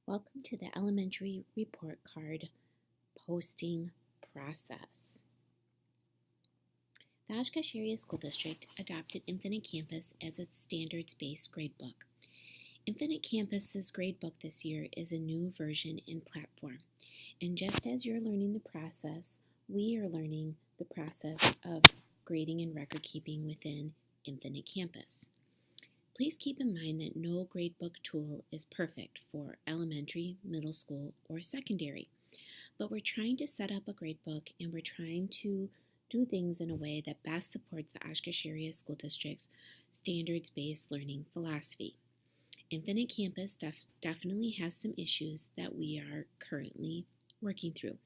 Welcome to the elementary report card posting process. The Oshkosh Area School District adopted Infinite Campus as its standards-based gradebook. Infinite Campus's gradebook this year is a new version and platform. And just as you're learning the process, we are learning the process of grading and record keeping within Infinite Campus. Please keep in mind that no gradebook tool is perfect for elementary, middle school, or secondary. But we're trying to set up a gradebook and we're trying to do things in a way that best supports the Oshkosh Area School District's standards-based learning philosophy. Infinite Campus definitely has some issues that we are currently working through,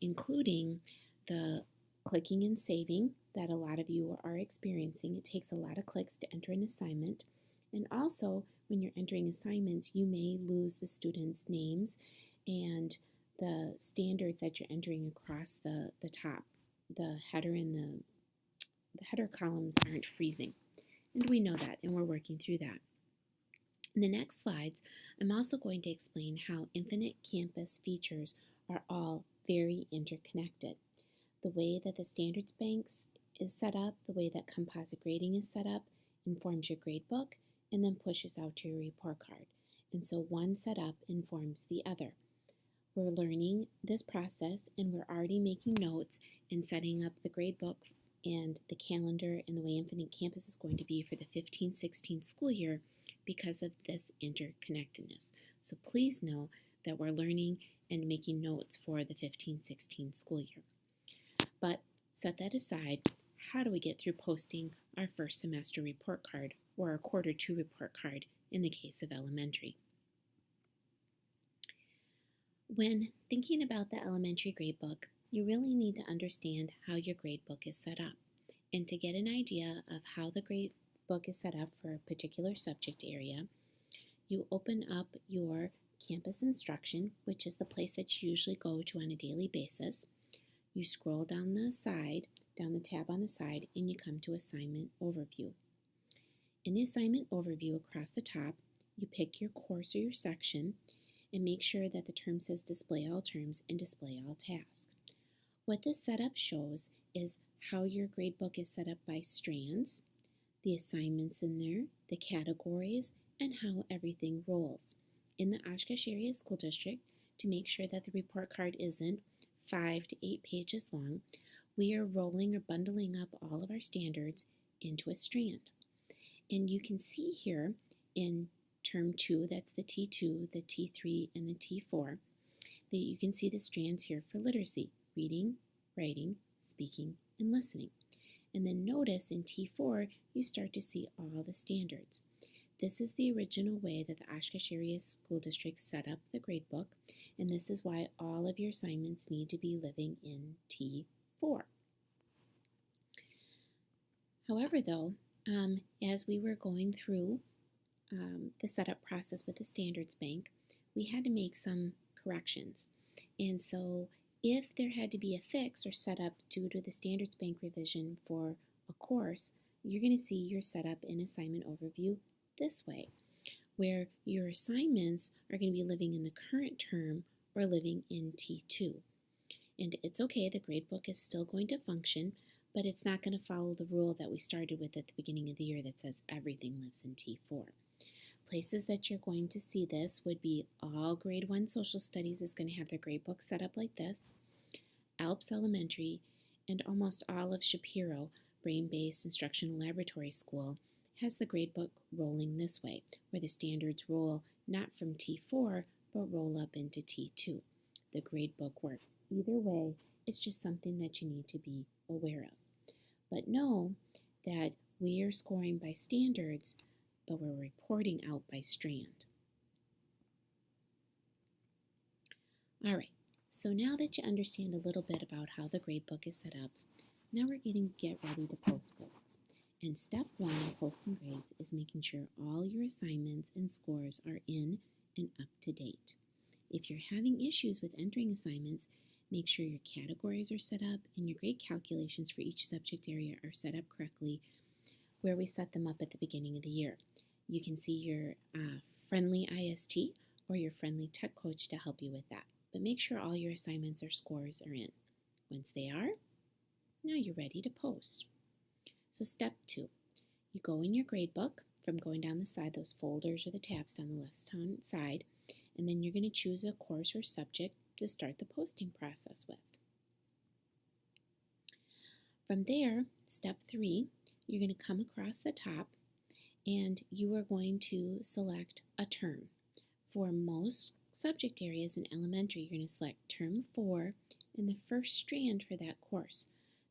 including the clicking and saving that a lot of you are experiencing. It takes a lot of clicks to enter an assignment. And also, when you're entering assignments, you may lose the students' names and the standards that you're entering across the top. The header and the header columns aren't freezing. And we know that, and we're working through that. In the next slides, I'm also going to explain how Infinite Campus features are all very interconnected. The way that the standards banks is set up, the way that composite grading is set up, informs your gradebook, and then pushes out to your report card. And so one setup informs the other. We're learning this process and we're already making notes and setting up the gradebook and the calendar and the way Infinite Campus is going to be for the 15-16 school year because of this interconnectedness. So please know that we're learning and making notes for the 15-16 school year. But set that aside, how do we get through posting our first semester report card or our quarter two report card in the case of elementary? When thinking about the elementary gradebook, you really need to understand how your gradebook is set up. And to get an idea of how the gradebook is set up for a particular subject area, you open up your campus instruction, which is the place that you usually go to on a daily basis. You scroll down the tab on the side, and you come to Assignment Overview. In the Assignment Overview across the top, you pick your course or your section and make sure that the term says Display All Terms and Display All Tasks. What this setup shows is how your gradebook is set up by strands, the assignments in there, the categories, and how everything rolls. In the Oshkosh Area School District, to make sure that the report card isn't 5 to 8 pages long, we are rolling or bundling up all of our standards into a strand. And you can see here in Term 2, that's the T2, the T3, and the T4, that you can see the strands here for literacy: reading, writing, speaking, and listening. And then notice in T4, you start to see all the standards. This is the original way that the Oshkosh Area School District set up the gradebook, and this is why all of your assignments need to be living in T4. However, though, as we were going through the setup process with the standards bank, we had to make some corrections. And so if there had to be a fix or setup due to the standards bank revision for a course, you're going to see your setup in Assignment Overview this way, where your assignments are going to be living in the current term or living in T2. And it's okay, the gradebook is still going to function, but it's not going to follow the rule that we started with at the beginning of the year that says everything lives in T4. Places that you're going to see this would be all grade 1 social studies is going to have their gradebook set up like this. Alps Elementary and almost all of Shapiro, Brain-Based Instructional Laboratory School, has the gradebook rolling this way, where the standards roll not from T4, but roll up into T2. The gradebook works either way. It's just something that you need to be aware of. But know that we are scoring by standards, but we're reporting out by strand. All right, so now that you understand a little bit about how the gradebook is set up, now we're going to get ready to post grades. And step 1 in posting grades is making sure all your assignments and scores are in and up to date. If you're having issues with entering assignments, make sure your categories are set up and your grade calculations for each subject area are set up correctly where we set them up at the beginning of the year. You can see your friendly IST or your friendly tech coach to help you with that. But make sure all your assignments or scores are in. Once they are, now you're ready to post. So step 2, you go in your gradebook from going down the side, those folders or the tabs down the left-hand side, and then you're going to choose a course or subject to start the posting process with. From there, step 3, you're going to come across the top and you are going to select a term. For most subject areas in elementary, you're going to select term 4 and the first strand for that course.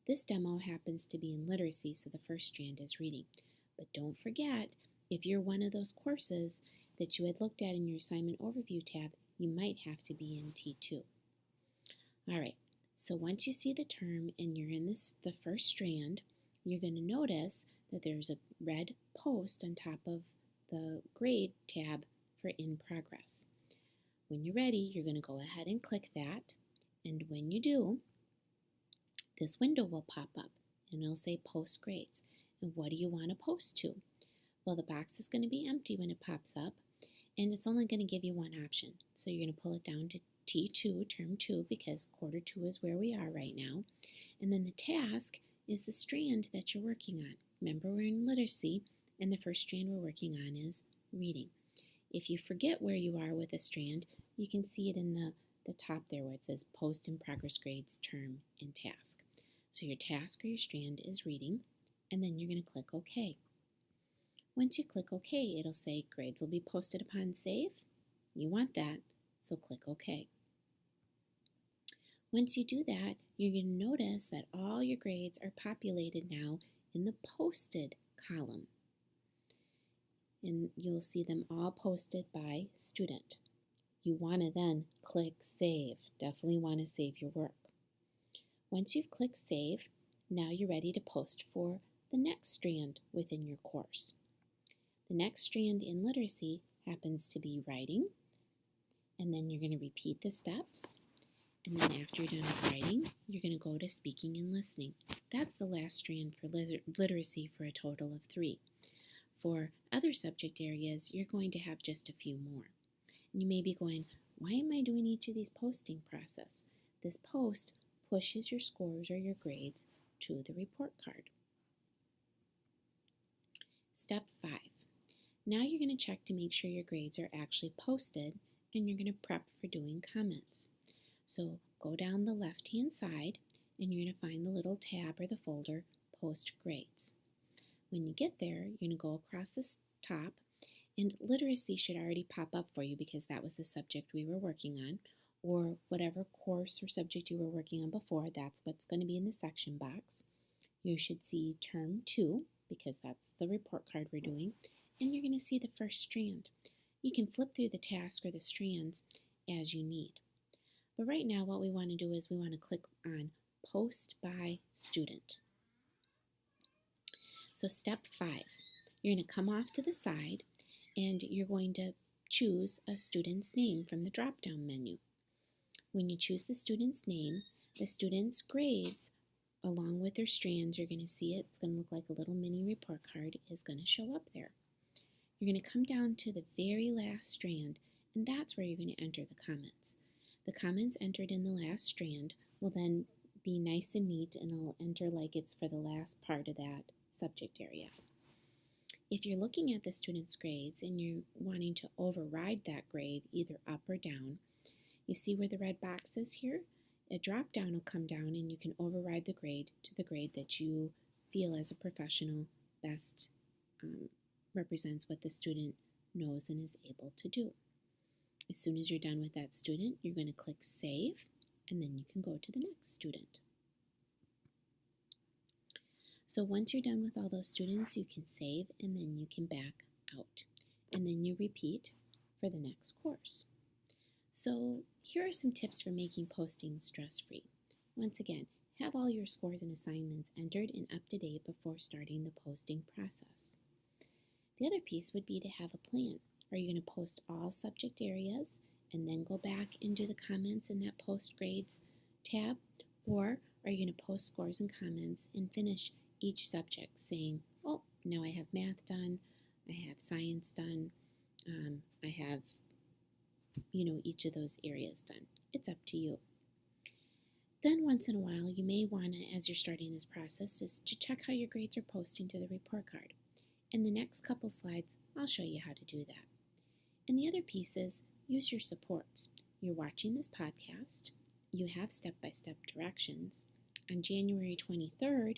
This demo happens to be in literacy, so the first strand is reading. But don't forget, if you're one of those courses that you had looked at in your assignment overview tab, you might have to be in T2. All right, so once you see the term and you're in the first strand, you're going to notice that there's a red post on top of the grade tab for in progress. When you're ready, you're going to go ahead and click that, and when you do, this window will pop up and it'll say post grades. And what do you want to post to? Well, the box is going to be empty when it pops up, and it's only going to give you one option. So you're going to pull it down to T2, term 2, because quarter 2 is where we are right now. And then the task is the strand that you're working on. Remember, we're in literacy, and the first strand we're working on is reading. If you forget where you are with a strand, you can see it in the top there where it says post in progress grades, term, and task. So your task or your strand is reading, and then you're going to click OK. Once you click OK, it'll say grades will be posted upon save. You want that, so click OK. Once you do that, you're going to notice that all your grades are populated now in the posted column. And you'll see them all posted by student. You want to then click Save. Definitely want to save your work. Once you've clicked Save, now you're ready to post for the next strand within your course. The next strand in literacy happens to be writing, and then you're going to repeat the steps, and then after you're done with writing, you're going to go to speaking and listening. That's the last strand for literacy for a total of 3. For other subject areas, you're going to have just a few more. And you may be going, why am I doing each of these posting process? This post pushes your scores or your grades to the report card. Step 5. Now you're going to check to make sure your grades are actually posted, and you're going to prep for doing comments. So go down the left-hand side, and you're going to find the little tab or the folder, Post Grades. When you get there, you're going to go across the top, and literacy should already pop up for you because that was the subject we were working on, or whatever course or subject you were working on before, that's what's going to be in the section box. You should see term 2 because that's the report card we're doing, and you're going to see the first strand. You can flip through the task or the strands as you need. But right now what we want to do is we want to click on Post by Student. So step 5, you're going to come off to the side and you're going to choose a student's name from the drop-down menu. When you choose the student's name, the student's grades along with their strands, you're going to see it, it's going to look like a little mini report card, is going to show up there. You're going to come down to the very last strand, and that's where you're going to enter the comments. The comments entered in the last strand will then be nice and neat, and it'll enter like it's for the last part of that subject area. If you're looking at the student's grades and you're wanting to override that grade, either up or down, you see where the red box is here? A drop down will come down and you can override the grade to the grade that you feel as a professional best represents what the student knows and is able to do. As soon as you're done with that student, you're going to click Save, and then you can go to the next student. So once you're done with all those students, you can save and then you can back out. And then you repeat for the next course. So here are some tips for making posting stress-free. Once again, have all your scores and assignments entered and up to date before starting the posting process. The other piece would be to have a plan. Are you going to post all subject areas and then go back and do the comments in that Post Grades tab? Or are you going to post scores and comments and finish each subject saying, oh, now I have math done, I have science done, I have each of those areas done. It's up to you. Then once in a while, you may want to, as you're starting this process, is to check how your grades are posting to the report card. In the next couple slides, I'll show you how to do that. And the other piece is use your supports. You're watching this podcast. You have step-by-step directions. On January 23rd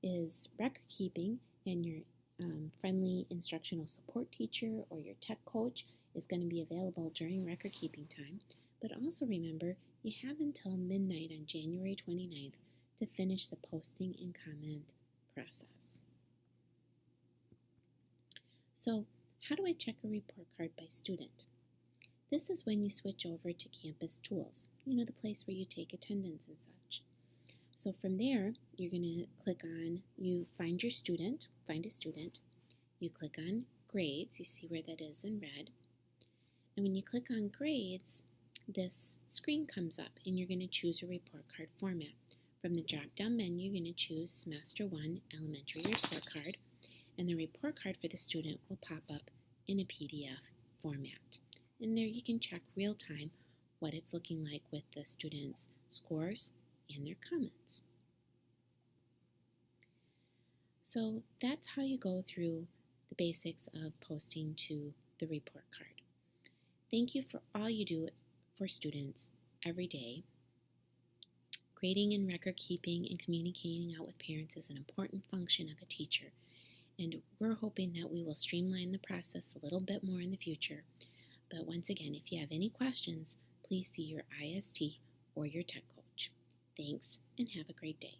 is record keeping, and your friendly instructional support teacher or your tech coach is going to be available during record keeping time. But also remember, you have until midnight on January 29th to finish the posting and comment process. So, how do I check a report card by student? This is when you switch over to Campus Tools, the place where you take attendance and such. So from there, you're going to click on, you find your student, find a student. You click on Grades, you see where that is in red. And when you click on Grades, this screen comes up and you're going to choose a report card format. From the drop-down menu, you're going to choose Semester 1 Elementary Report Card, and the report card for the student will pop up in a PDF format. And there you can check real time what it's looking like with the students' scores and their comments. So that's how you go through the basics of posting to the report card. Thank you for all you do for students every day. Grading and record keeping and communicating out with parents is an important function of a teacher, and we're hoping that we will streamline the process a little bit more in the future. But once again, if you have any questions, please see your IST or your tech coach. Thanks, and have a great day.